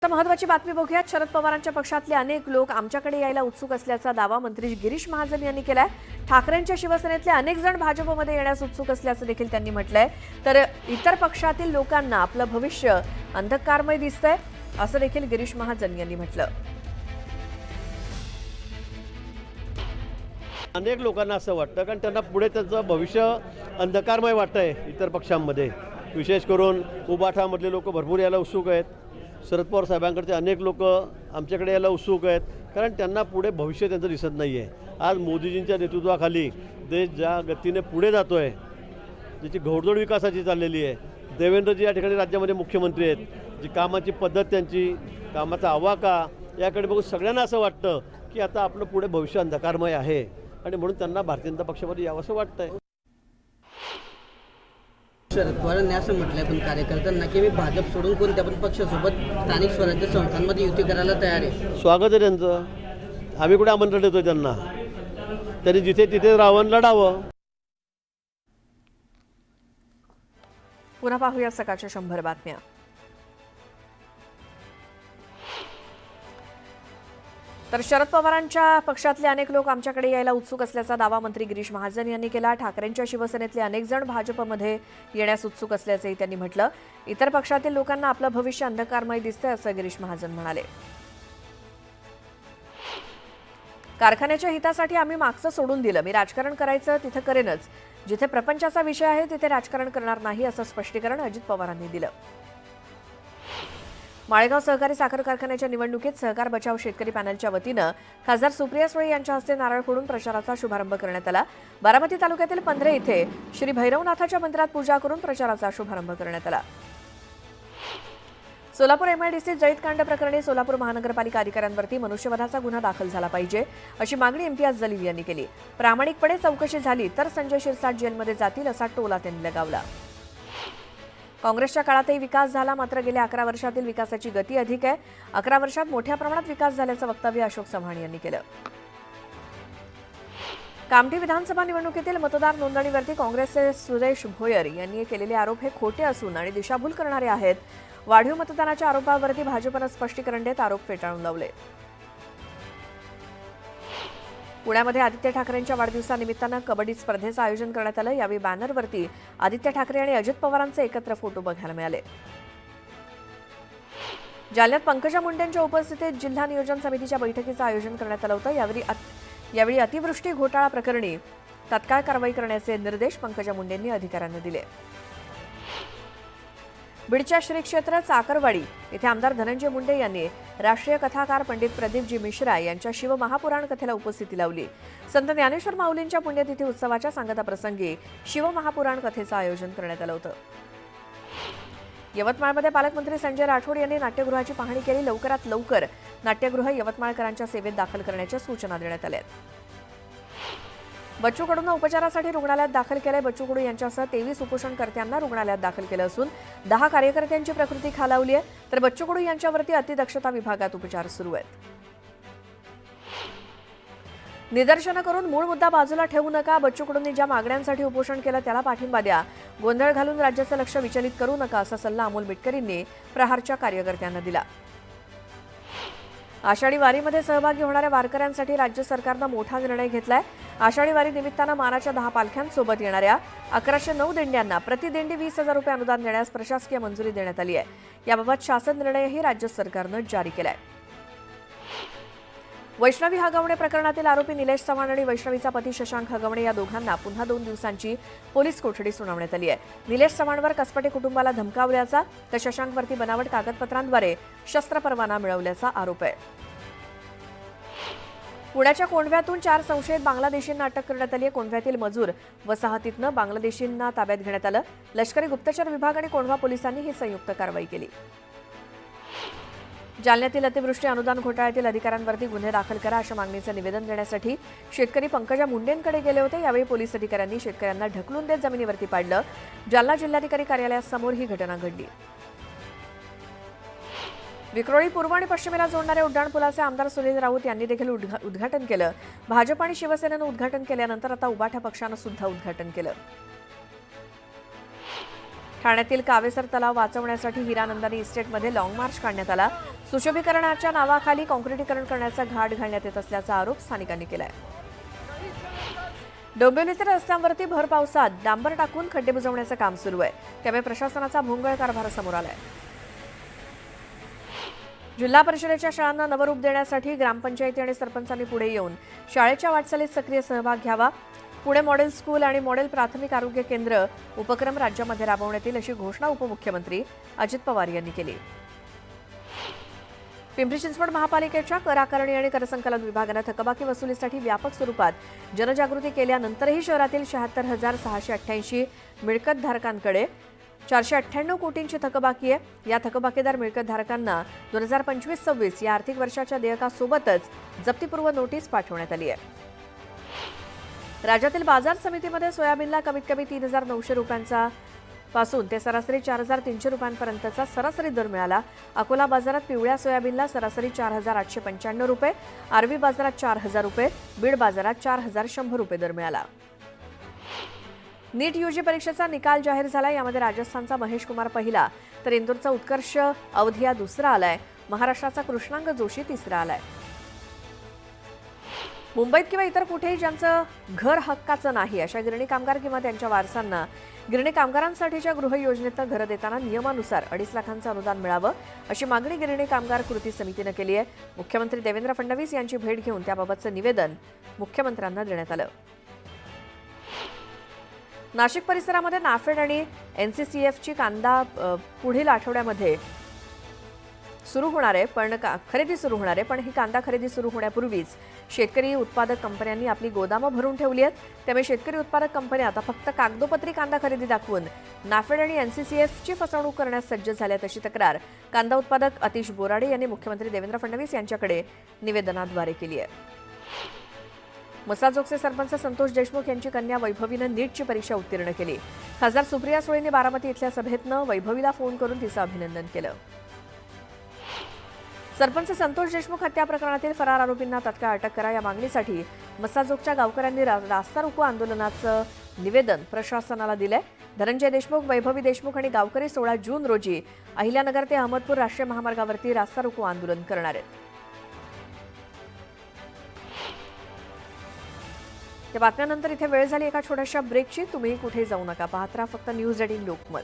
महत्त्वाची बातमी बघूयात। शरद पवारांच्या पक्षातले अनेक लोक आमच्याकडे यायला उत्सुक असल्याचा दावा मंत्री गिरीश महाजन यांनी केलाय। ठाकरेंच्या शिवसेनेतले अनेक जण भाजपमध्ये येण्यास उत्सुक असल्याचं देखील त्यांनी म्हटलंय। तर इतर पक्षातील लोकांना आपलं भविष्य अंधकारमय दिसतंय असं देखील गिरीश महाजन यांनी म्हटलं। अनेक लोकांना असं वाटतं कारण त्यांना पुढे त्यांचं भविष्य अंधकारमय वाटतंय। इतर पक्षांमध्ये विशेष करून उबाठामधले लोक भरपूर यायला उत्सुक आहेत। शरद पवार साहेबांकडचे अनेक लोक आमच्याकडे यायला उत्सुक आहेत कारण त्यांना पुढे भविष्य त्यांचं दिसत नाही आहे। आज मोदीजींच्या नेतृत्वाखाली देश ज्या गतीने पुढे जातो आहे, ज्याची घोडदौड विकासाची चाललेली आहे, देवेंद्रजी या ठिकाणी राज्यामध्ये मुख्यमंत्री आहेत, जी कामाची पद्धत त्यांची, कामाचा आवाका याकडे बघून सगळ्यांना असं वाटतं की आता आपलं पुढे भविष्य अंधकारमय आहे आणि म्हणून त्यांना भारतीय जनता पक्षामध्ये यावं असं वाटतंय। शरद पवारांनी असं म्हटलंय पण कार्यकर्त्यांना की मी भाजप सोडून कोणत्या पण पक्षासोबत स्थानिक स्वराज्य संस्थांमध्ये युती करायला तयार आहे। स्वागत आहे त्यांचं, आम्ही कुठे आमंत्रण देतोय त्यांना, त्यांनी जिथे तिथे रावण लढावं। पुन्हा पाहूया सकाळच्या 100 बातम्या। तर शरद पवारांच्या पक्षातले अनेक लोक आमच्याकडे यायला उत्सुक असल्याचा दावा मंत्री गिरीश महाजन यांनी केला। ठाकरेंच्या शिवसेनेतले अनेक जण भाजपमध्ये येण्यास उत्सुक असल्याचंही त्यांनी म्हटलं। इतर पक्षातील लोकांना आपलं भविष्य अंधकारमय दिसतंय असं गिरीश महाजन म्हणाले। कारखान्याच्या हितासाठी आम्ही मागचं सोडून दिलं, मी राजकारण करायचं तिथे करेनच, जिथे प्रपंचाचा विषय आहे तिथे राजकारण करणार नाही असं स्पष्टीकरण अजित पवारांनी दिलं। माळेगाव सहकारी साखर कारखान्याच्या निवडणुकीत सहकार बचाव शेतकरी पॅनलच्या वतीनं खासदार सुप्रिया सुळे यांच्या हस्ते नारळ फोडून प्रचाराचा शुभारंभ करण्यात आला। बारामती तालुक्यातील पंधरे इथे श्री भैरवनाथाच्या मंदिरात पूजा करून प्रचाराचा शुभारंभ करण्यात आला। सोलापूर एमआयडीसी जळीतकांड प्रकरणी सोलापूर महानगरपालिका अधिकाऱ्यांवरती मनुष्यवधाचा गुन्हा दाखल झाला पाहिजे अशी मागणी इम्तियाज जलील यांनी केली। प्रामाणिकपणे चौकशी झाली तर संजय शिरसाट जेलमध्ये जातील असा टोला त्यांनी लगावला। काँग्रेसच्या काळातही विकास झाला, मात्र गेल्या 11 वर्षातील विकासाची गती अधिक आहे। 11 वर्षात मोठ्या प्रमाणात विकास झाल्याचं वक्तव्य अशोक चव्हाण यांनी केलं। कामठी विधानसभा निवडणुकीतील मतदार नोंदणीवरती काँग्रेसचे सुरेश भोयर यांनी केलेले आरोप हे खोटे असून आणि दिशाभूल करणारे आहेत। वाढीव मतदानाच्या आरोपावरती भाजपनं स्पष्टीकरण देत आरोप फेटाळून लावले। पुण्यामध्ये आदित्य ठाकरेंच्या वाढदिवसानिमित्तानं कबड्डी स्पर्धेचं आयोजन करण्यात आलं। यावेळी बॅनरवरती आदित्य ठाकरे आणि अजित पवारांचे एकत्र फोटो बघायला मिळाले। जालन्यात पंकजा मुंडेंच्या उपस्थितीत जिल्हा नियोजन समितीच्या बैठकीचं आयोजन करण्यात आलं होतं। यावेळी अतिवृष्टी घोटाळा प्रकरणी तत्काळ कारवाई करण्याचे निर्देश पंकजा मुंडेंनी अधिकाऱ्यांना दिले। बीडच्या श्री क्षेत्र चाकरवाडी येथे आमदार धनंजय मुंडे यांनी राष्ट्रीय कथाकार पंडित प्रदीपजी मिश्रा यांच्या शिवमहापुराण कथेला उपस्थिती लावली। संत ज्ञानेश्वर माऊलींच्या पुण्यतिथी उत्सवाच्या सांगताप्रसंगी शिवमहापुराण कथेचं आयोजन करण्यात आलं होतं। यवतमाळमध्ये पालकमंत्री संजय राठोड यांनी नाट्यगृहाची पाहणी केली। लवकरात लवकर नाट्यगृह यवतमाळकरांच्या सेवेत दाखल करण्याच्या सूचना देण्यात आल्या। बच्चू कडूंना उपचारासाठी रुग्णालयात दाखल केलंय। बच्चू कडू यांच्यासह 23 उपोषणकर्त्यांना रुग्णालयात दाखल केलं असून 10 कार्यकर्त्यांची प्रकृती खालावली आहे। तर बच्चू कडू यांच्यावरती अतिदक्षता विभागात उपचार सुरू आहेत। निदर्शनं करून मूळ मुद्दा बाजूला ठेवू नका, बच्चू कडूंनी ज्या मागण्यांसाठी उपोषण केलं त्याला पाठिंबा द्या, गोंधळ घालून राज्याचं लक्ष विचलित करू नका असा सल्ला अमोल मिटकरींनी प्रहारच्या कार्यकर्त्यांना दिला। आषाढी वारीमध्ये सहभागी होणाऱ्या वारकऱ्यांसाठी राज्य सरकारनं मोठा निर्णय घेतलाय। आषाढी वारी निमित्तानं मानाच्या 10 पालख्यांसोबत येणाऱ्या 1109 दिंड्यांना प्रतिदिंडी 20,000 रुपये अनुदान देण्यास प्रशासकीय मंजुरी देण्यात आली आहे। याबाबत शासन निर्णयही राज्य सरकारनं जारी केलाय। वैष्णवी हगवणे प्रकरणातील आरोपी निलेश चव्हाण आणि वैष्णवीचा पती शशांक हगवणे या दोघांना पुन्हा 2 दिवसांची पोलीस कोठडी सुनावण्यात आली आहे। निलेश चव्हाणवर कसपटे कुटुंबाला धमकावल्याचा तर शशांकवरती बनावट कागदपत्रांद्वारे शस्त्र परवाना मिळवल्याचा आरोप आहे। पुण्याच्या कोंढव्यातून 4 संशयित बांगलादेशींना अटक करण्यात आली आहे। कोंढव्यातील मजूर वसाहतीतनं बांगलादेशींना ताब्यात घेण्यात आलं। लष्करी गुप्तचर विभाग आणि कोंढवा पोलिसांनी ही संयुक्त कारवाई केली। जालन्यातील अतिवृष्टी अनुदान घोटाळ्यातील अधिकाऱ्यांवरती गुन्हे दाखल करा अशा मागणीचं निवेदन देण्यासाठी शेतकरी पंकजा मुंडेंकडे गेले होते। यावेळी पोलीस अधिकाऱ्यांनी शेतकऱ्यांना ढकलून देत जमिनीवरती पाडलं। जालना जिल्हाधिकारी कार्यालयासमोर ही घटना घडली। विक्रोळी पूर्व आणि पश्चिमेला जोडणाऱ्या उड्डाणपुलाचे आमदार सुनील राऊत यांनी देखील उद्घाटन केलं। भाजप आणि शिवसेनेनं उद्घाटन केल्यानंतर आता उबाठा पक्षानं सुद्धा उद्घाटन केलं। ठाण्यातील कावेसर तलाव वाचवण्यासाठी हिरानंदानी इस्टेटमध्ये लाँग मार्च काढण्यात आला. सुशोभीकरणाच्या नावाखाली काँक्रिटीकरण करण्याचा घाट घालण्यात येत असल्याचा आरोप स्थानिकांनी केलाय. डोंबिवलीतील रस्त्यांवरती भर पावसात डांबर टाकून खड्डे बुजवण्याचं काम सुरू आहे. त्यामुळे प्रशासनाचा भोंगळ कारभार समोर आलाय. जिल्हा परिषदेच्या शाळांना नवरूप देण्यासाठी ग्रामपंचायती आणि सरपंचांनी पुढे येऊन शाळेच्या वाटचालीत सक्रिय सहभाग घ्यावा. पुणे मॉडेल स्कूल आणि मॉडेल प्राथमिक आरोग्य केंद्र उपक्रम राज्यामध्ये राबवण्यात येईल अशी घोषणा उपमुख्यमंत्री अजित पवार यांनी केली. पिंपरी चिंचवड महापालिकेच्या कर आकारणी आणि करसंकलन विभागानं थकबाकी वसुलीसाठी व्यापक स्वरूपात जनजागृती केल्यानंतरही शहरातील 76,688 मिळकतधारकांकडे 498 कोटींची थकबाकी आहे. या थकबाकीदार मिळकतधारकांना 2025-26 या आर्थिक वर्षाच्या देयकासोबतच जप्तीपूर्व नोटीस पाठवण्यात आली आहे. राज्यातील बाजार समितीमध्ये सोयाबीनला कमीत कमी 3,900 रुपयांचा पासून ते सरासरी 4,300 रुपयांपर्यंतचा सरासरी दर मिळाला. अकोला बाजारात पिवळ्या सोयाबीनला सरासरी 4,895 रुपये, आर्वी बाजारात 4,000 रुपये, बीड बाजारात 4,100 रुपये दर मिळाला. नीट यूजी परीक्षेचा निकाल जाहीर झाला. यामध्ये राजस्थानचा महेश कुमार पहिला तर इंदोरचा उत्कर्ष अवधिया दुसरा आलाय. महाराष्ट्राचा कृष्णांग जोशी तिसरा आलाय. मुंबईत किंवा इतर कुठेही ज्यांचं घर हक्काचं नाही अशा गिरणी कामगार किंवा त्यांच्या वारसांना गिरणी कामगारांसाठीच्या गृह योजनेतनं घरं देताना नियमानुसार 2.5 लाखांचं अनुदान मिळावं अशी मागणी गिरणी कामगार कृती समितीनं केली आहे. मुख्यमंत्री देवेंद्र फडणवीस यांची भेट घेऊन त्याबाबतचं निवेदन मुख्यमंत्र्यांना देण्यात आलं. नाशिक परिसरामध्ये नाफेड आणि एनसीसीएफची कांदा पुढील आठवड्यामध्ये सुरू होणार आहे पण ही कांदा खरेदी सुरू होण्यापूर्वीच शेतकरी उत्पादक कंपन्यांनी आपली गोदामं भरून ठेवली आहेत. त्यामुळे शेतकरी उत्पादक कंपन्या आता फक्त कागदोपत्री कांदा खरेदी दाखवून नाफेड आणि एनसीसीएफची फसवणूक करण्यास सज्ज झाल्यात अशी तक्रार कांदा उत्पादक अतिश बोराडे यांनी मुख्यमंत्री देवेंद्र फडणवीस यांच्याकडे निवेदनाद्वारे केली आहे. मसाजोगचे सरपंच संतोष देशमुख यांची कन्या वैभवीनं नीटची परीक्षा उत्तीर्ण केली. खासदार सुप्रिया सुळेंनी बारामती इथल्या सभेतनं वैभवीला फोन करून तिचं अभिनंदन केलं. सरपंच संतोष देशमुख हत्या प्रकरणातील फरार आरोपींना तात्काळ अटक करा या मागणीसाठी मसाजोगच्या गावकऱ्यांनी रास्ता रोको आंदोलनाचं निवेदन प्रशासनाला दिलंय. धनंजय देशमुख, वैभवी देशमुख आणि गावकरी 16 जून रोजी अहिल्यानगर ते अहमदपूर राष्ट्रीय महामार्गावरती रास्ता रोको आंदोलन करणार आहेत. या बातम्यानंतर इथे वेळ झाली एका छोट्याशा ब्रेकची. तुम्ही कुठे जाऊ नका, पाहत राहा फक्त न्यूज 18 लोकमत.